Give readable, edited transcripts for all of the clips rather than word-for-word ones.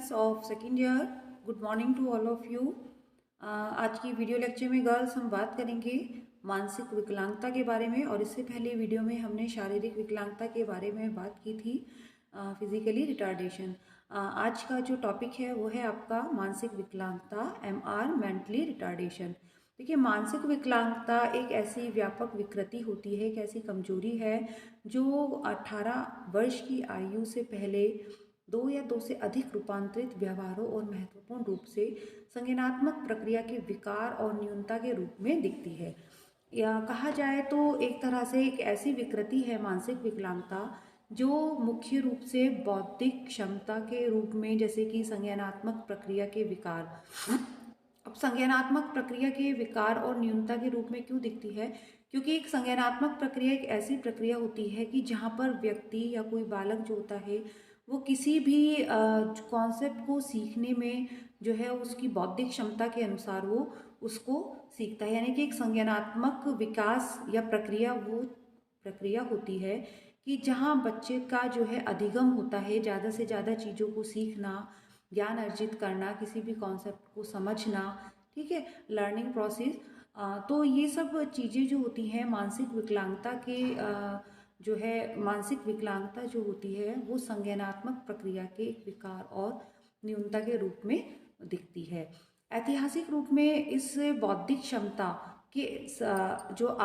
Students of second year, good morning to all of you. आज की video lecture में girls हम बात करेंगे मानसिक विकलांगता के बारे में। और इससे पहले वीडियो में हमने शारीरिक विकलांगता के बारे में बात की थी, फिजिकली रिटार्डेशन। आज का जो टॉपिक है वो है आपका मानसिक विकलांगता, MR मेंटली रिटार्डेशन। देखिए, मानसिक विकलांगता एक ऐसी व्यापक विकृति होती है, एक ऐसी कमजोरी है जो 18 वर्ष की आयु से पहले 2 या 2 से अधिक रूपांतरित व्यवहारों और महत्वपूर्ण रूप से संज्ञानात्मक प्रक्रिया के विकार और न्यूनता के रूप में दिखती है। या कहा जाए तो एक तरह से एक ऐसी विकृति है मानसिक विकलांगता जो मुख्य रूप से बौद्धिक क्षमता के रूप में, जैसे कि संज्ञानात्मक प्रक्रिया के विकार। अब संज्ञानात्मक प्रक्रिया के विकार और न्यूनता के रूप में क्यों दिखती है? क्योंकि एक संज्ञानात्मक प्रक्रिया एक ऐसी प्रक्रिया होती है कि जहाँ पर व्यक्ति या कोई बालक जो होता है वो किसी भी कॉन्सेप्ट को सीखने में जो है उसकी बौद्धिक क्षमता के अनुसार वो उसको सीखता है। यानी कि एक संज्ञानात्मक विकास या प्रक्रिया वो प्रक्रिया होती है कि जहाँ बच्चे का जो है अधिगम होता है, ज़्यादा से ज़्यादा चीज़ों को सीखना, ज्ञान अर्जित करना, किसी भी कॉन्सेप्ट को समझना, ठीक है, लर्निंग प्रोसेस। तो ये सब चीज़ें जो होती हैं मानसिक विकलांगता के जो है मानसिक विकलांगता जो होती है वो संज्ञानात्मक प्रक्रिया के एक विकार और न्यूनता के रूप में दिखती है। ऐतिहासिक रूप में इस बौद्धिक क्षमता के जो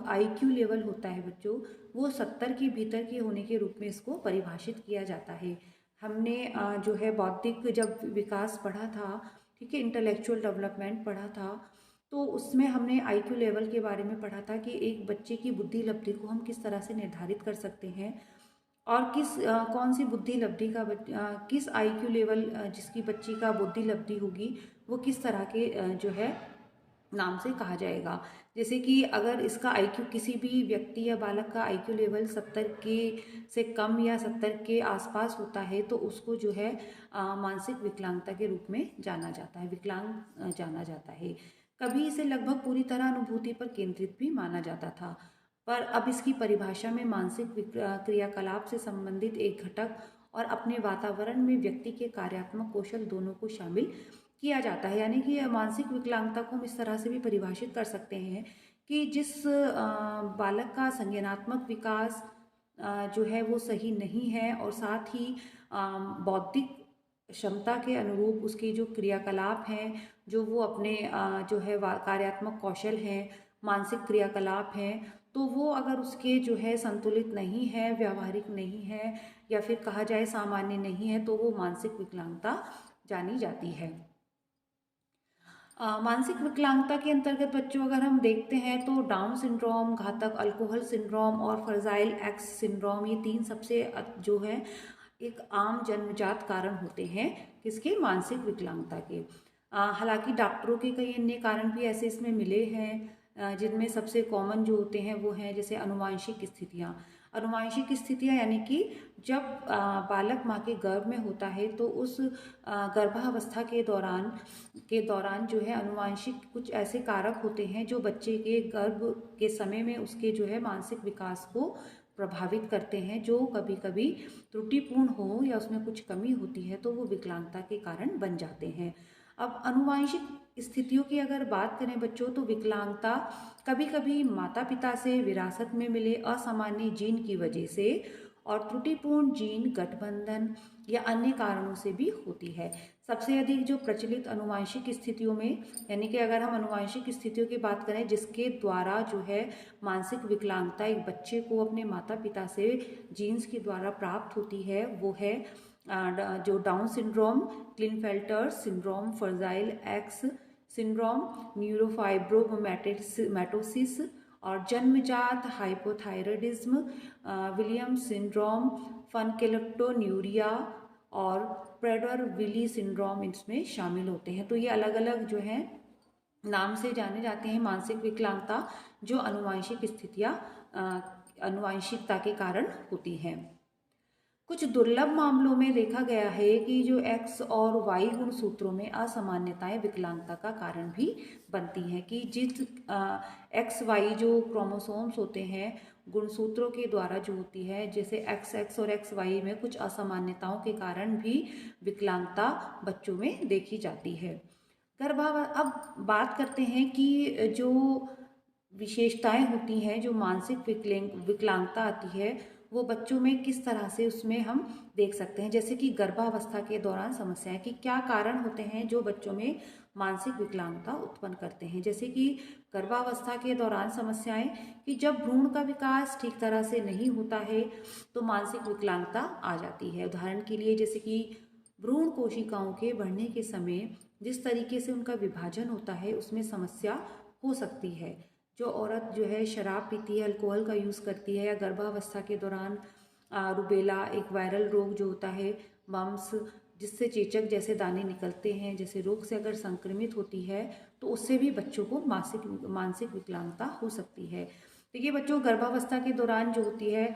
IQ लेवल होता है बच्चों, वो 70 के भीतर के होने के रूप में इसको परिभाषित किया जाता है। हमने जो है बौद्धिक जब विकास पढ़ा था, ठीक है, इंटेलेक्चुअल डेवलपमेंट पढ़ा था, तो उसमें हमने IQ लेवल के बारे में पढ़ा था कि एक बच्चे की बुद्धि लब्धि को हम किस तरह से निर्धारित कर सकते हैं और कौन सी बुद्धि लब्धि का किस IQ लेवल जिसकी बच्ची का बुद्धि लब्धि होगी वो किस तरह के जो है नाम से कहा जाएगा। जैसे कि अगर इसका IQ किसी भी व्यक्ति या बालक का IQ लेवल 70 के से कम या 70 के आसपास होता है तो उसको जो है मानसिक विकलांगता के रूप में जाना जाता है, विकलांग जाना जाता है। कभी इसे लगभग पूरी तरह अनुभूति पर केंद्रित भी माना जाता था, पर अब इसकी परिभाषा में मानसिक क्रियाकलाप से संबंधित एक घटक और अपने वातावरण में व्यक्ति के कार्यात्मक कौशल दोनों को शामिल किया जाता है। यानी कि मानसिक विकलांगता को हम इस तरह से भी परिभाषित कर सकते हैं कि जिस बालक का संज्ञानात्मक विकास जो है वो सही नहीं है और साथ ही बौद्धिक क्षमता के अनुरूप उसके जो क्रियाकलाप हैं, जो वो अपने जो है कार्यात्मक कौशल हैं, मानसिक क्रियाकलाप हैं, तो वो अगर उसके जो है संतुलित नहीं है, व्यवहारिक नहीं है या फिर कहा जाए सामान्य नहीं है, तो वो मानसिक विकलांगता जानी जाती है। मानसिक विकलांगता के अंतर्गत बच्चों अगर हम देखते हैं तो डाउन सिंड्रोम, घातक अल्कोहल सिंड्रोम और फ्रजाइल एक्स सिंड्रोम, ये 3 सबसे जो है एक आम जन्मजात कारण होते हैं किसके, मानसिक विकलांगता के। हालांकि डॉक्टरों के कई अन्य कारण भी ऐसे इसमें मिले हैं, जिनमें सबसे कॉमन जो होते हैं वो हैं जैसे अनुवांशिक स्थितियाँ। अनुवांशिक स्थितियाँ यानी कि जब बालक माँ के गर्भ में होता है तो उस गर्भावस्था के दौरान जो है अनुवांशिक कुछ ऐसे कारक होते हैं जो बच्चे के गर्भ के समय में उसके जो है मानसिक विकास को प्रभावित करते हैं, जो कभी कभी त्रुटिपूर्ण हो या उसमें कुछ कमी होती है तो वो विकलांगता के कारण बन जाते हैं। अब अनुवांशिक स्थितियों की अगर बात करें बच्चों, तो विकलांगता कभी कभी माता पिता से विरासत में मिले असामान्य जीन की वजह से और त्रुटिपूर्ण जीन गठबंधन या अन्य कारणों से भी होती है। सबसे अधिक जो प्रचलित अनुवांशिक स्थितियों में, यानी कि अगर हम अनुवांशिक स्थितियों की बात करें जिसके द्वारा जो है मानसिक विकलांगता एक बच्चे को अपने माता पिता से जीन्स के द्वारा प्राप्त होती है, वो है जो down syndrome, Klinefelter syndrome, fragile X syndrome, neurofibromatosis और जन्मजात हाइपोथायरॉयडिज्म, विलियम्स सिंड्रोम, फनकेलेक्टोन्यूरिया और प्रेडर-विली सिंड्रोम इसमें शामिल होते हैं। तो ये अलग अलग जो है नाम से जाने जाते हैं मानसिक विकलांगता, जो अनुवांशिक स्थितियाँ अनुवांशिकता के कारण होती हैं। कुछ दुर्लभ मामलों में देखा गया है कि जो X और Y गुणसूत्रों में असामान्यताएं विकलांगता का कारण भी बनती हैं, कि जिस XY जो क्रोमोसोम्स होते हैं गुणसूत्रों के द्वारा जो होती है, जैसे XX और XY में कुछ असामान्यताओं के कारण भी विकलांगता बच्चों में देखी जाती है। अब बात करते हैं कि जो विशेषताएं होती हैं, जो मानसिक विकलांगता आती है, वो बच्चों में किस तरह से उसमें हम देख सकते हैं। जैसे कि गर्भावस्था के दौरान समस्याएं, कि क्या कारण होते हैं जो बच्चों में मानसिक विकलांगता उत्पन्न करते हैं। जैसे कि गर्भावस्था के दौरान समस्याएं, कि जब भ्रूण का विकास ठीक तरह से नहीं होता है तो मानसिक विकलांगता आ जाती है। उदाहरण के लिए, जैसे कि भ्रूण कोशिकाओं के बढ़ने के समय जिस तरीके से उनका विभाजन होता है उसमें समस्या हो सकती है। जो औरत जो है शराब पीती है, अल्कोहल का यूज़ करती है, या गर्भावस्था के दौरान रुबेला एक वायरल रोग जो होता है, मम्स, जिससे चेचक जैसे दाने निकलते हैं, जैसे रोग से अगर संक्रमित होती है तो उससे भी बच्चों को मानसिक विकलांगता हो सकती है। देखिए बच्चों, गर्भावस्था के दौरान जो होती है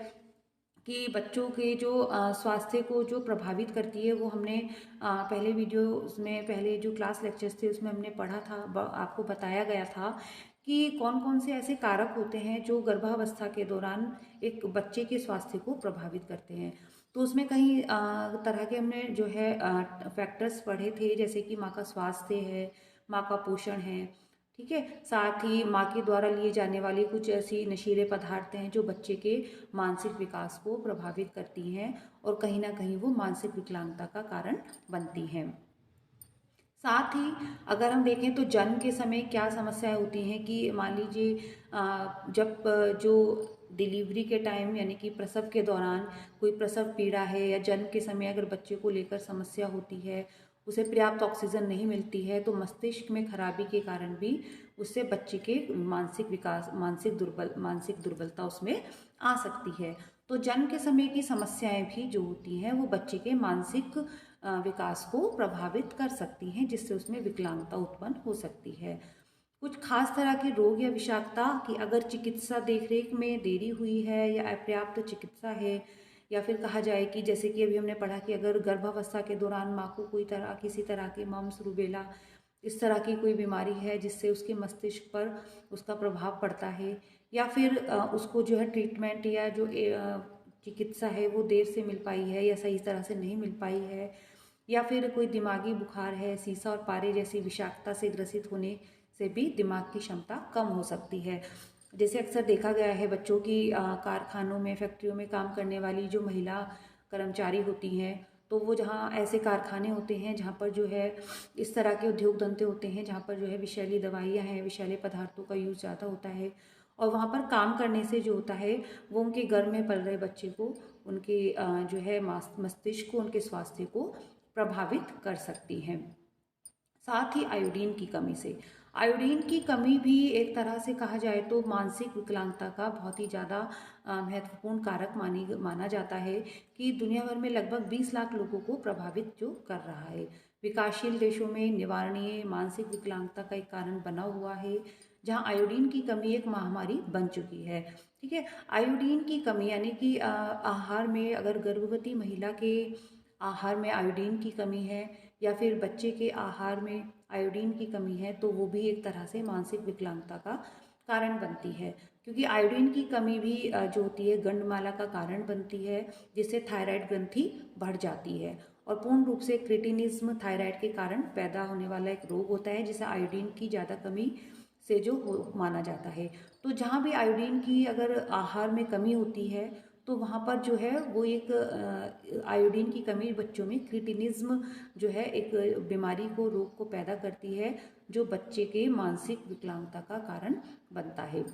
कि बच्चों के जो स्वास्थ्य को जो प्रभावित करती है, वो हमने पहले वीडियो में, पहले जो क्लास लेक्चर्स थे उसमें हमने पढ़ा था, आपको बताया गया था कि कौन कौन से ऐसे कारक होते हैं जो गर्भावस्था के दौरान एक बच्चे के स्वास्थ्य को प्रभावित करते हैं। तो उसमें कई तरह के हमने जो है फैक्टर्स पढ़े थे, जैसे कि माँ का स्वास्थ्य है, माँ का पोषण है, ठीक है, साथ ही माँ के द्वारा लिए जाने वाली कुछ ऐसी नशीले पदार्थ हैं जो बच्चे के मानसिक विकास को प्रभावित करती हैं और कहीं ना कहीं वो मानसिक विकलांगता का कारण बनती हैं। साथ ही अगर हम देखें तो जन्म के समय क्या समस्याएं होती हैं, कि मान लीजिए जब जो डिलीवरी के टाइम, यानी कि प्रसव के दौरान कोई प्रसव पीड़ा है, या जन्म के समय अगर बच्चे को लेकर समस्या होती है, उसे पर्याप्त ऑक्सीजन नहीं मिलती है, तो मस्तिष्क में खराबी के कारण भी उससे बच्चे के मानसिक दुर्बलता उसमें आ सकती है। तो जन्म के समय की समस्याएं भी जो होती हैं वो बच्चे के मानसिक विकास को प्रभावित कर सकती हैं, जिससे उसमें विकलांगता उत्पन्न हो सकती है। कुछ खास तरह के रोग या विषाक्तता, कि अगर चिकित्सा देखरेख में देरी हुई है या अपर्याप्त चिकित्सा है, या फिर कहा जाए कि जैसे कि अभी हमने पढ़ा कि अगर गर्भावस्था के दौरान माँ को किसी तरह के मम्स, रूबेला, इस तरह की कोई बीमारी है जिससे उसके मस्तिष्क पर उसका प्रभाव पड़ता है, या फिर उसको जो है ट्रीटमेंट या जो चिकित्सा है वो देर से मिल पाई है या सही तरह से नहीं मिल पाई है, या फिर कोई दिमागी बुखार है, सीसा और पारे जैसी विषाक्तता से ग्रसित होने से भी दिमाग की क्षमता कम हो सकती है। जैसे अक्सर देखा गया है बच्चों की कारखानों में, फैक्ट्रियों में काम करने वाली जो महिला कर्मचारी होती हैं, तो वो जहाँ ऐसे कारखाने होते हैं जहाँ पर जो है इस तरह के उद्योग धंधे होते हैं जहाँ पर जो है विषैली दवाइयाँ हैं, विषैले पदार्थों का यूज़ ज़्यादा होता है, और वहाँ पर काम करने से जो होता है वो उनके गर्भ में पल रहे बच्चे को, उनके जो है मस्तिष्क को, उनके स्वास्थ्य को प्रभावित कर सकती हैं। साथ ही आयोडीन की कमी से, आयोडीन की कमी भी एक तरह से कहा जाए तो मानसिक विकलांगता का बहुत ही ज़्यादा महत्वपूर्ण कारक माना जाता है, कि दुनिया भर में लगभग 20 लाख लोगों को प्रभावित जो कर रहा है। विकासशील देशों में निवारणीय मानसिक विकलांगता का एक कारण बना हुआ है, जहां आयोडीन की कमी एक महामारी बन चुकी है। ठीक है, आयोडीन की कमी यानी कि आहार में, अगर गर्भवती महिला के आहार में आयोडीन की कमी है या फिर बच्चे के आहार में आयोडीन की कमी है, तो वो भी एक तरह से मानसिक विकलांगता का कारण बनती है, क्योंकि आयोडीन की कमी भी जो होती है गंडमाला का कारण बनती है, जिससे थायराइड ग्रंथि बढ़ जाती है, और पूर्ण रूप से क्रिटिनिज्म थायराइड के कारण पैदा होने वाला एक रोग होता है, जिसे आयोडीन की ज़्यादा कमी से जो माना जाता है। तो जहाँ भी आयोडीन की अगर आहार में कमी होती है तो वहाँ पर जो है वो एक आयोडीन की कमी बच्चों में क्रिटिनिज्म जो है एक बीमारी को, रोग को पैदा करती है, जो बच्चे के मानसिक विकलांगता का कारण बनता है।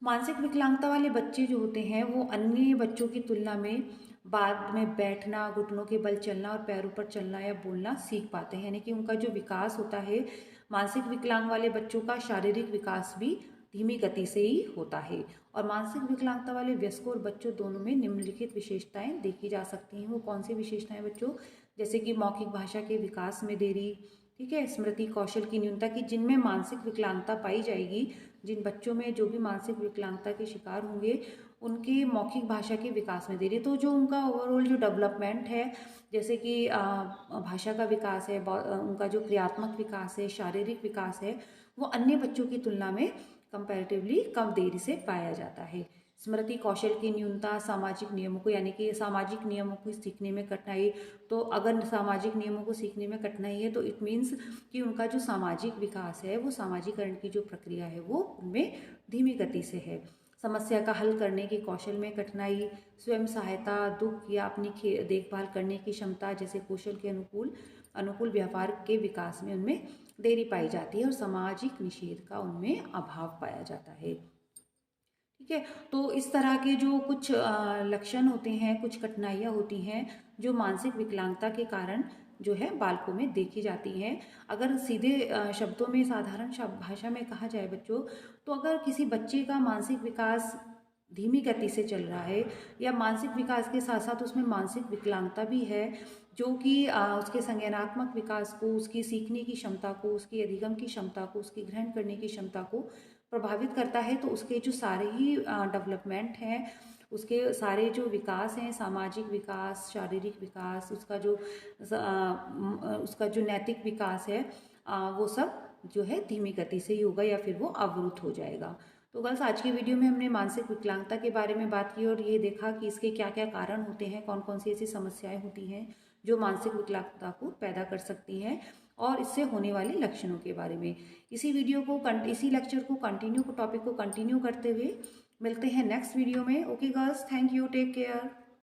मानसिक विकलांगता वाले बच्चे जो होते हैं वो अन्य बच्चों की तुलना में बाद में बैठना, घुटनों के बल चलना और पैरों पर चलना या बोलना सीख पाते हैं, यानी कि उनका जो विकास होता है, मानसिक विकलांग वाले बच्चों का शारीरिक विकास भी धीमी गति से ही होता है। और मानसिक विकलांगता वाले वयस्कों और बच्चों दोनों में निम्नलिखित विशेषताएं देखी जा सकती हैं। वो कौन सी विशेषताएं बच्चों? जैसे कि मौखिक भाषा के विकास में देरी, ठीक है, स्मृति कौशल की न्यूनता, की जिनमें मानसिक विकलांगता पाई जाएगी, जिन बच्चों में जो भी मानसिक विकलांगता के शिकार होंगे, उनकी मौखिक भाषा के विकास में देरी, तो जो उनका ओवरऑल जो डेवलपमेंट है, जैसे कि भाषा का विकास है, उनका जो क्रियात्मक विकास है, शारीरिक विकास है, वो अन्य बच्चों की तुलना में कंपैरेटिवली कम देरी से पाया जाता है। स्मृति कौशल की न्यूनता, सामाजिक नियमों को यानी कि सामाजिक नियमों को सीखने में कठिनाई। तो अगर सामाजिक नियमों को सीखने में कठिनाई है तो इट मीन्स कि उनका जो सामाजिक विकास है, वो सामाजिकरण की जो प्रक्रिया है वो उनमें धीमी गति से है। समस्या का हल करने के कौशल में कठिनाई, स्वयं सहायता, दुख या अपनी देखभाल करने की क्षमता जैसे कौशल के अनुकूल व्यवहार के विकास में उनमें देरी पाई जाती है और सामाजिक निषेध का उनमें अभाव पाया जाता है। ठीक है, तो इस तरह के जो कुछ लक्षण होते हैं, कुछ कठिनाइयाँ होती हैं जो मानसिक विकलांगता के कारण जो है बालकों में देखी जाती हैं। अगर सीधे शब्दों में साधारण भाषा में कहा जाए बच्चों, तो अगर किसी बच्चे का मानसिक विकास धीमी गति से चल रहा है या मानसिक विकास के साथ साथ उसमें मानसिक विकलांगता भी है, जो कि उसके संज्ञानात्मक विकास को, उसकी सीखने की क्षमता को, उसकी अधिगम की क्षमता को, उसकी ग्रहण करने की क्षमता को प्रभावित करता है, तो उसके जो सारे ही डेवलपमेंट हैं, उसके सारे जो विकास हैं, सामाजिक विकास, शारीरिक विकास, उसका जो नैतिक विकास है, वो सब जो है धीमी गति से ही होगा या फिर वो अवरुद्ध हो जाएगा। तो गर्ल्स, आज की वीडियो में हमने मानसिक विकलांगता के बारे में बात की और ये देखा कि इसके क्या क्या कारण होते हैं, कौन कौन सी ऐसी समस्याएं होती हैं जो मानसिक विकलांगता को पैदा कर सकती हैं और इससे होने वाले लक्षणों के बारे में। इसी लेक्चर को टॉपिक को कंटिन्यू करते हुए मिलते हैं नेक्स्ट वीडियो में। Okay girls, thank you, take care.